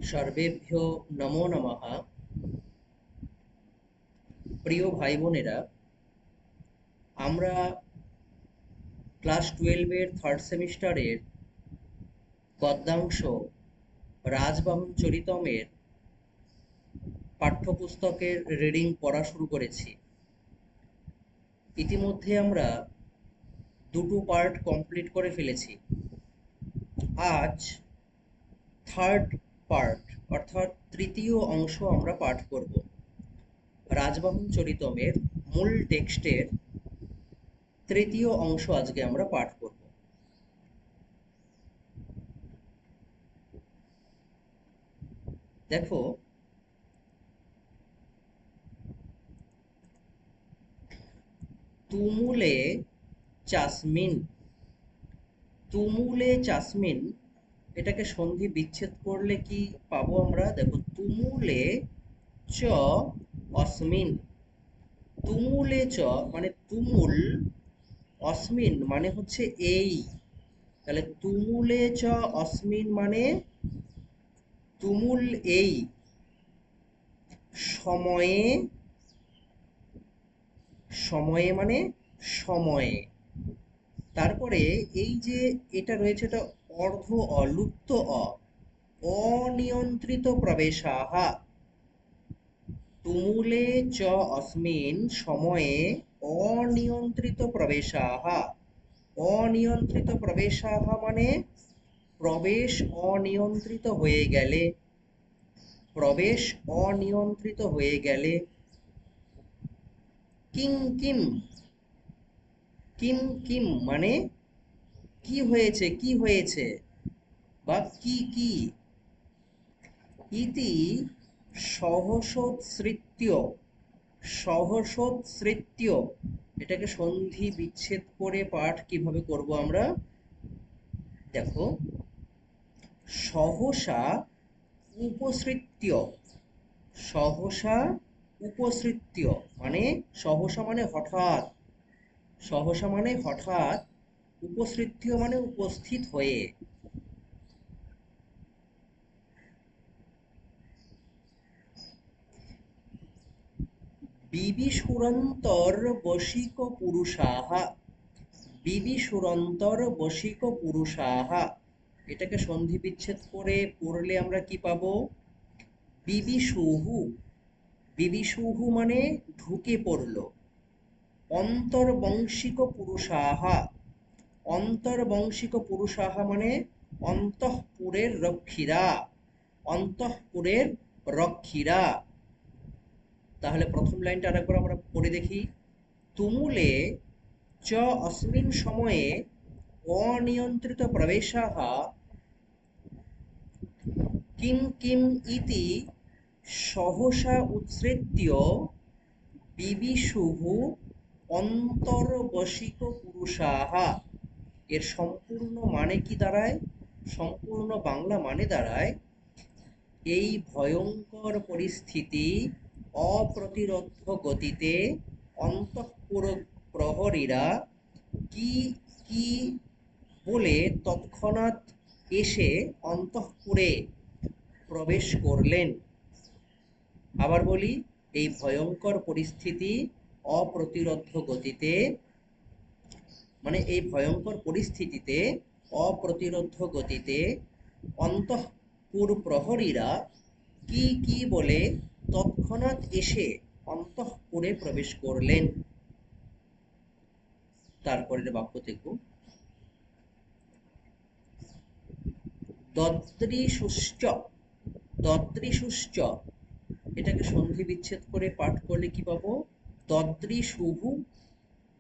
সর্বেভ্যো নমো নমঃ। প্রিয় ভাই বোনেরা, আমরা ক্লাস 12 এর থার্ড সেমিস্টারের গদ্যাংশ রাজবাহন চরিতমের পাঠ্যপুস্তকের রিডিং পড়া শুরু করেছি। ইতিমধ্যে আমরা দুটো পার্ট কমপ্লিট করে ফেলেছি। আজ থার্ড পার্ট অর্থাৎ তৃতীয় অংশ আমরা পাঠ করব। রাজবাহন চরিতমের মূল টেক্সটের তৃতীয় অংশ আজকে আমরা পাঠ করব। দেখো, তুমুলে চাসমিন, তুমুলে চাসমিন এটাকে সন্ধি বিচ্ছেদ করলে কি পাবো আমরা? দেখো, তুমুলে চ অস্মিন, তুমুলে চ মানে তুমুল, অস্মিন মানে হচ্ছে এই, তাহলে তুমুলে চ অস্মিন মানে তুমুল এই সময়ে, সময়ে মানে সময়ে। তারপরে এই যে এটা রয়েছে, এটা অর্ধ লুপ্ত অনিয়ন্ত্রিত প্রবেশাহা, তুমুলে চ অস্মিন সময়ে অনিয়ন্ত্রিত প্রবেশাহা। অনিয়ন্ত্রিত প্রবেশাহা মানে প্রবেশ অনিয়ন্ত্রিত হয়ে গেলে, প্রবেশ অনিয়ন্ত্রিত হয়ে গেলে। কিং কিম, কিম কিম মানে কি হয়েছে, কি হয়েছে, বা কি কি। ইতি সহসোৎসৃত্য, সহসোৎসৃত্য এটাকে সন্ধি বিচ্ছেদ করে পাঠ কিভাবে করব আমরা? দেখো, সহসা উপসৃত্য, সহসা উপসৃত্য মানে সহসা মানে হঠাৎ, সহসা মানে হঠাৎ, উপসৃত্য মানে উপস্থিত হয়ে। বিবিসুরন্তর বশিক পুরুষাহা, বিবিসুরন্তর বশিক পুরুষাহা এটাকে সন্ধি বিচ্ছেদ করে পড়লে আমরা কি পাবো? বিবিসুহু, বিবিসুহু মানে ঢুকে পড়লো। অন্তর্বংশিক পুরুষাহা, অন্তর্বংশিক পুরুষাহা মানে অন্তঃপুরের রক্ষীরা, অন্তঃপুরের রক্ষীরা। তাহলে প্রথম লাইনটা আরেকবার আমরা পড়ে দেখি। তুমুলে চ অস্মিন সময়ে অনিয়ন্ত্রিত প্রবেশাः কিং কিম ইতি সহসা উৎসৃত্য বিবিশুঃ অন্তর্বশিক পুরুষাः। এর সম্পূর্ণ মানে কি দাঁড়ায়? সম্পূর্ণ বাংলা মানে দাঁড়ায়, এই ভয়ঙ্কর পরিস্থিতি অপ্রতিরোধ্য গতিতে অন্তঃপুর প্রহরীরা কি কি বলে তৎক্ষণাৎ এসে অন্তঃপুরে প্রবেশ করলেন। আবার বলি, এই ভয়ঙ্কর পরিস্থিতি অপ্রতিরোধ্য গতিতে মানে এই ভয়ঙ্কর পরিস্থিতিতে অপ্রতিরোধ্য গতিতে অন্তঃপুর প্রহরীরা কি কি বলে তৎক্ষণাৎ এসে অন্তঃপুরে প্রবেশ করলেন। তারপরের বাক্য দেখো, দদৃশুশ্চ, দদৃশুশ্চ এটাকে সন্ধি বিচ্ছেদ করে পাঠ করলে কি পাবো? দদৃশুহু,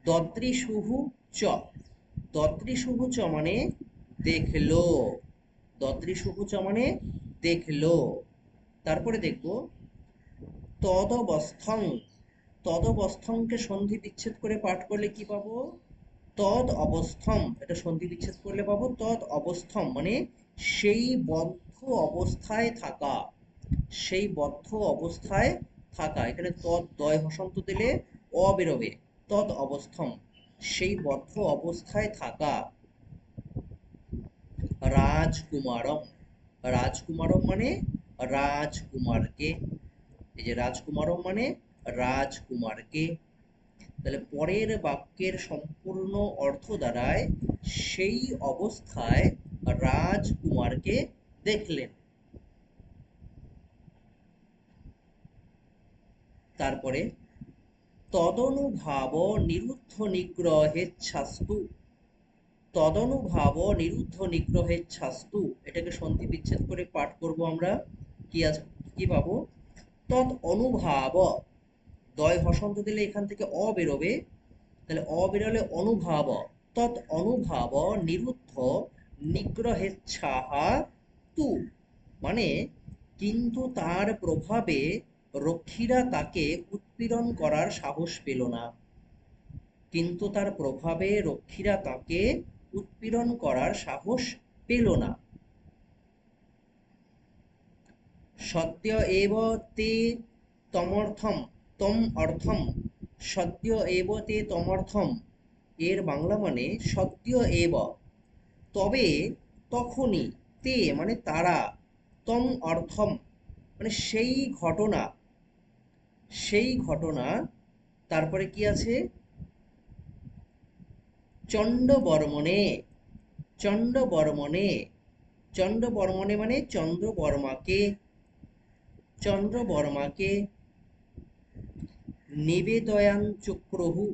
দদৃশুহু চ, দদৃশুহু চ মানে দেখলো, দদৃশুহু চ মানে দেখলো। তারপরে দেখবো তদবস্থং, তদবস্থংকে সন্ধি বিচ্ছেদ করে পাঠ করলে কি পাবো? তদ অবস্থম, এটা সন্ধি বিচ্ছেদ করলে পাবো তদ অবস্থম মানে সেই বদ্ধ অবস্থায় থাকা, সেই বদ্ধ অবস্থায় থাকা। এখানে তদ দয় হসন্ত দিলে অ বেরোবে, তদ অবস্থম সেই বদ্ধ অবস্থায় থাকা। রাজকুমারম, রাজকুমারম মানে রাজকুমারকে। এই যে রাজকুমারও মানে রাজকুমারকে। তাহলে পরের বাক্যের সম্পূর্ণ অর্থ দাঁড়ায় সেই অবস্থায় রাজকুমারকে দেখলেন। তারপরে তদনুভাব নিরুদ্ধ নিগ্রহেচ্ছাস্তু। তদনুভাব নিরুদ্ধ নিগ্রহেচ্ছাস্তু, এটাকে সন্ধি বিচ্ছেদ করে পাঠ করব আমরা। কি আছে, কি পাবো? তদ অনুভাব, দয় হসন্ত দিলে এখান থেকে অ বেরোবে, তাহলে অ বেরোলে অনুভাব। তৎ অনুভাব নিরুদ্ধ নিগ্রহেচ্ছাহা তু, মানে কিন্তু তার প্রভাবে রক্ষীরা তাকে উৎপীড়ন করার সাহস পেল না। কিন্তু তার প্রভাবে রক্ষীরা তাকে উৎপীড়ন করার সাহস পেল না। সদ্য এব তে তমর্থম, তম অর্থম, সদ্য এব তে তমর্থম, এর বাংলা মানে সদ্য এব, তবে তখনই, তে মানে তারা, তম অর্থম মানে সেই ঘটনা, সেই ঘটনা। তারপরে কি আছে? চণ্ডবর্মণে, চণ্ডবর্মণে, চণ্ডবর্মণে মানে চন্দ্রবর্মাকে, চন্দ্রবর্মাকে নিবেদয়ান চক্রহু,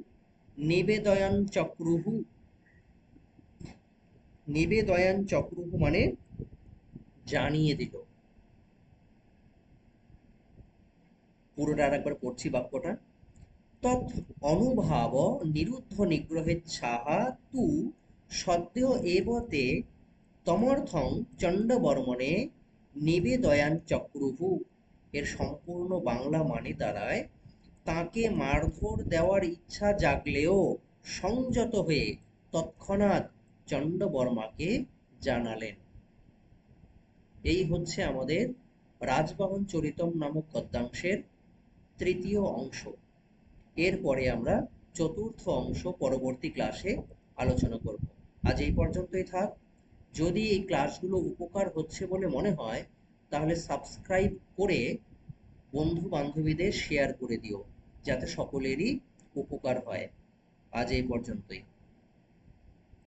নিবেদয়ান চক্রুহু, নিবেদয়ান চক্রুহু মানে জানিয়ে দিল। পুরোটা আরেকবার পড়ছি বাক্যটা। তৎ অনুভাব নিরুদ্ধ নিগ্রহেচ্ছাহা তু সদ্য এব তে তমর্থং চণ্ডবর্মণে নিবেদয়ান চক্রুহু। এর সম্পূর্ণ বাংলা মানে দাঁড়ায় তাকে মারধর দেওয়ার ইচ্ছা জাগলেও সংযত হয়ে তৎক্ষণাৎ চণ্ডবর্মাকে জানালেন। এই হচ্ছে আমাদের রাজবাহন চরিতম নামক গদ্যাংশের তৃতীয় অংশ। এরপরে আমরা চতুর্থ অংশ পরবর্তী ক্লাসে আলোচনা করব। আজ এই পর্যন্তই থাক। যদি এই ক্লাসগুলো উপকার হচ্ছে বলে মনে হয় তাহলে সাবস্ক্রাইব করে বন্ধু বান্ধবীদের শেয়ার করে দিও, যাতে সকলেরই উপকার হয়। আজ এই পর্যন্তই।